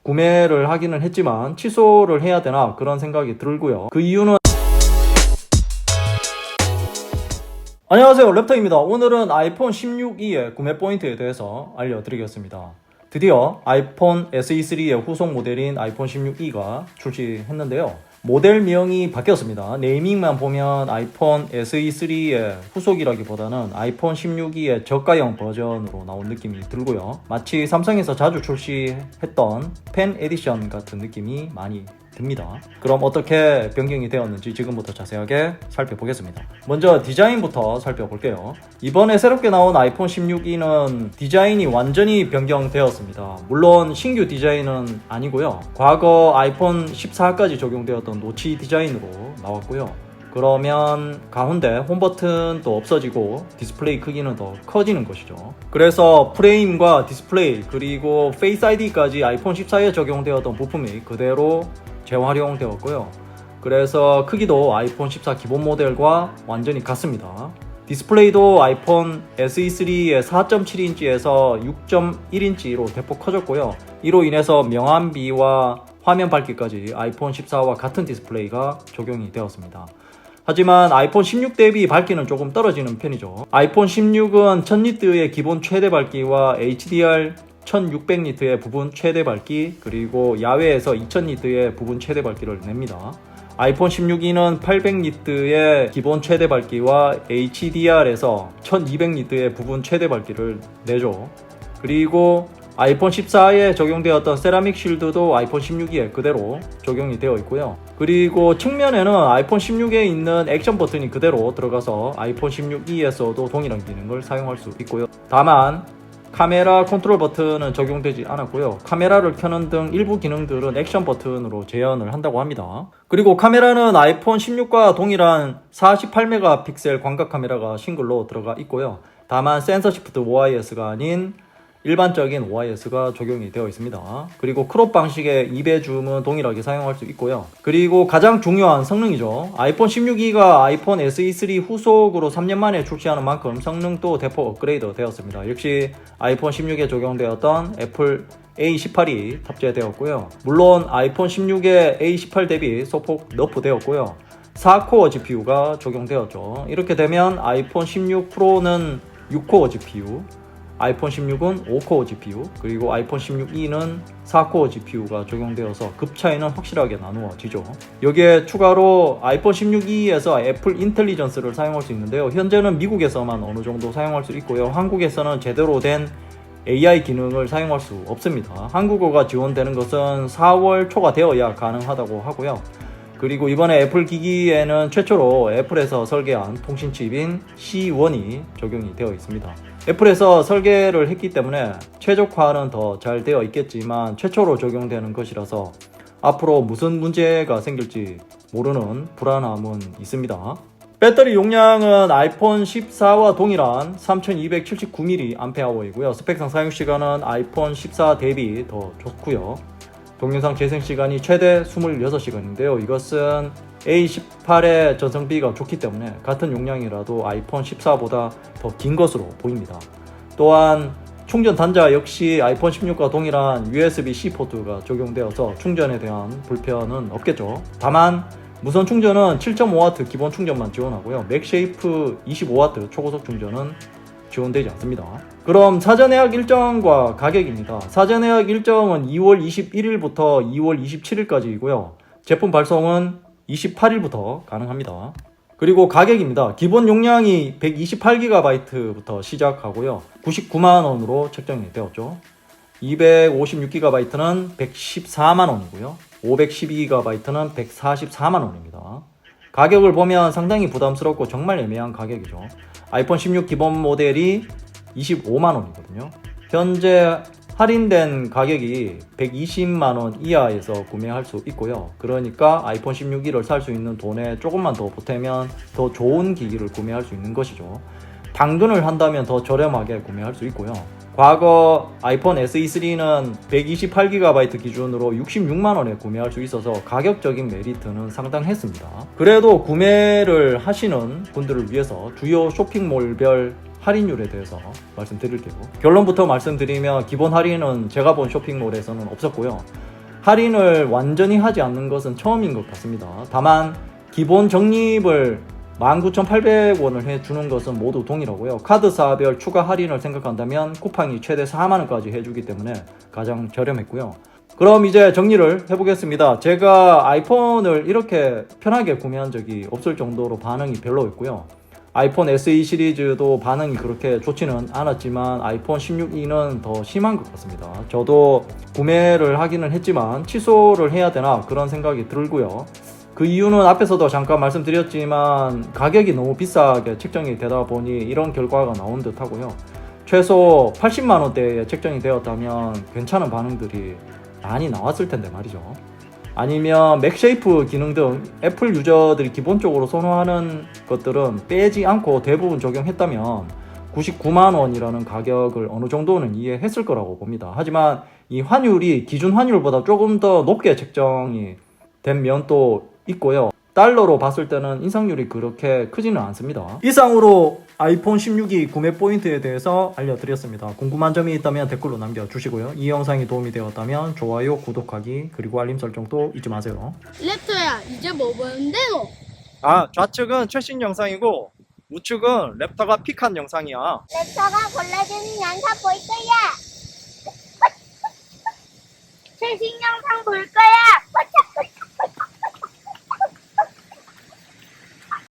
구매를 하기는 했지만 취소를 해야 되나 그런 생각이 들고요. 그 이유는 안녕하세요, 랩터입니다. 오늘은 아이폰 16e의 구매 포인트에 대해서 알려드리겠습니다. 드디어 아이폰 SE3의 후속 모델인 아이폰 16e가 출시했는데요. 모델명이 바뀌었습니다. 네이밍만 보면 아이폰 SE3의 후속이라기보다는 아이폰 16e의 저가형 버전으로 나온 느낌이 들고요. 마치 삼성에서 자주 출시했던 펜 에디션 같은 느낌이 많이 듭니다. 그럼 어떻게 변경이 되었는지 지금부터 자세하게 살펴보겠습니다. 먼저 디자인부터 살펴볼게요. 이번에 새롭게 나온 아이폰 16e는 디자인이 완전히 변경되었습니다. 물론 신규 디자인은 아니고요. 과거 아이폰 14까지 적용되었던 노치 디자인으로 나왔고요. 그러면 가운데 홈 버튼도 없어지고 디스플레이 크기는 더 커지는 것이죠. 그래서 프레임과 디스플레이 그리고 페이스 아이디까지 아이폰 14에 적용되었던 부품이 그대로 재활용되었고요. 그래서 크기도 아이폰 14 기본 모델과 완전히 같습니다. 디스플레이도 아이폰 SE3의 4.7인치에서 6.1인치로 대폭 커졌고요. 이로 인해서 명암비와 화면 밝기까지 아이폰 14와 같은 디스플레이가 적용이 되었습니다. 하지만 아이폰 16 대비 밝기는 조금 떨어지는 편이죠. 아이폰 16은 1000니트의 기본 최대 밝기와 HDR 1600니트의 부분 최대 밝기 그리고 야외에서 2000니트의 부분 최대 밝기를 냅니다. 아이폰 16e는 800니트의 기본 최대 밝기와 HDR에서 1200니트의 부분 최대 밝기를 내죠. 그리고 아이폰 14에 적용되었던 세라믹 쉴드도 아이폰 16e에 그대로 적용이 되어 있고요. 그리고 측면에는 아이폰 16에 있는 액션 버튼이 그대로 들어가서 아이폰 16e에서도 동일한 기능을 사용할 수 있고요. 다만 카메라 컨트롤 버튼은 적용되지 않았고요. 카메라를 켜는 등 일부 기능들은 액션 버튼으로 재현을 한다고 합니다. 그리고 카메라는 아이폰 16과 동일한 48메가픽셀 광각 카메라가 싱글로 들어가 있고요. 다만 센서 시프트 OIS가 아닌 일반적인 OIS가 적용이 되어 있습니다. 그리고 크롭 방식의 2배 줌은 동일하게 사용할 수 있고요. 그리고 가장 중요한 성능이죠. 아이폰 16e가 아이폰 SE3 후속으로 3년 만에 출시하는 만큼 성능도 대폭 업그레이드 되었습니다. 역시 아이폰 16에 적용되었던 애플 A18이 탑재되었고요. 물론 아이폰 16의 A18 대비 소폭 너프되었고요. 4코어 GPU가 적용되었죠. 이렇게 되면 아이폰 16 프로는 6코어 GPU, 아이폰 16은 5코어 GPU, 그리고 아이폰 16e는 4코어 GPU가 적용되어서 급 차이는 확실하게 나누어지죠. 여기에 추가로 아이폰 16e에서 애플 인텔리전스를 사용할 수 있는데요. 현재는 미국에서만 어느 정도 사용할 수 있고요. 한국에서는 제대로 된 AI 기능을 사용할 수 없습니다. 한국어가 지원되는 것은 4월 초가 되어야 가능하다고 하고요. 그리고 이번에 애플 기기에는 최초로 애플에서 설계한 통신칩인 C1이 적용이 되어 있습니다. 애플에서 설계를 했기 때문에 최적화는 더 잘 되어 있겠지만 최초로 적용되는 것이라서 앞으로 무슨 문제가 생길지 모르는 불안함은 있습니다. 배터리 용량은 아이폰 14와 동일한 3279mAh이고요. 스펙상 사용시간은 아이폰 14 대비 더 좋고요. 동영상 재생시간이 최대 26시간인데요. 이것은 A18의 전성비가 좋기 때문에 같은 용량이라도 아이폰 14보다 더 긴 것으로 보입니다. 또한 충전 단자 역시 아이폰 16과 동일한 USB-C 포트가 적용되어서 충전에 대한 불편은 없겠죠. 다만 무선 충전은 7.5W 기본 충전만 지원하고요. 맥쉐이프 25W 초고속 충전은 지원되지 않습니다. 그럼 사전 예약 일정과 가격입니다. 사전 예약 일정은 2월 21일부터 2월 27일까지이고요. 제품 발송은 28일부터 가능합니다. 그리고 가격입니다. 기본 용량이 128GB부터 시작하고요. 99만원으로 책정이 되었죠. 256GB는 114만원이고요. 512GB는 144만원입니다. 가격을 보면 상당히 부담스럽고 정말 애매한 가격이죠. 아이폰 16 기본 모델이 25만원이거든요. 현재 할인된 가격이 120만원 이하에서 구매할 수 있고요. 그러니까 아이폰 16e를 살 수 있는 돈에 조금만 더 보태면 더 좋은 기기를 구매할 수 있는 것이죠. 당근을 한다면 더 저렴하게 구매할 수 있고요. 과거 아이폰 SE3는 128GB 기준으로 66만원에 구매할 수 있어서 가격적인 메리트는 상당했습니다. 그래도 구매를 하시는 분들을 위해서 주요 쇼핑몰별 할인율에 대해서 말씀드릴게요. 결론부터 말씀드리면 기본 할인은 제가 본 쇼핑몰에서는 없었고요. 할인을 완전히 하지 않는 것은 처음인 것 같습니다. 다만 기본 적립을 19,800원을 해주는 것은 모두 동일하고요. 카드사별 추가 할인을 생각한다면 쿠팡이 최대 4만원까지 해주기 때문에 가장 저렴했고요. 그럼 이제 정리를 해보겠습니다. 제가 아이폰을 이렇게 편하게 구매한 적이 없을 정도로 반응이 별로였고요. 아이폰 SE 시리즈도 반응이 그렇게 좋지는 않았지만 아이폰 16e는 더 심한 것 같습니다. 저도 구매를 하기는 했지만 취소를 해야 되나 그런 생각이 들고요. 그 이유는 앞에서도 잠깐 말씀드렸지만 가격이 너무 비싸게 책정이 되다 보니 이런 결과가 나온 듯 하고요. 최소 80만원대에 책정이 되었다면 괜찮은 반응들이 많이 나왔을 텐데 말이죠. 아니면 맥쉐이프 기능 등 애플 유저들이 기본적으로 선호하는 것들은 빼지 않고 대부분 적용했다면 99만원이라는 가격을 어느 정도는 이해했을 거라고 봅니다. 하지만 이 환율이 기준 환율보다 조금 더 높게 책정이 된 면도 있고요. 달러로 봤을 때는 인상률이 그렇게 크지는 않습니다. 이상으로 아이폰 16이 구매 포인트에 대해서 알려드렸습니다. 궁금한 점이 있다면 댓글로 남겨주시고요. 이 영상이 도움이 되었다면 좋아요, 구독하기, 그리고 알림 설정도 잊지 마세요. 랩터야, 이제 뭐 보는데 너? 좌측은 최신 영상이고 우측은 랩터가 픽한 영상이야. 랩터가 골라주는 영상 볼 거야. 최신 영상 볼 거야.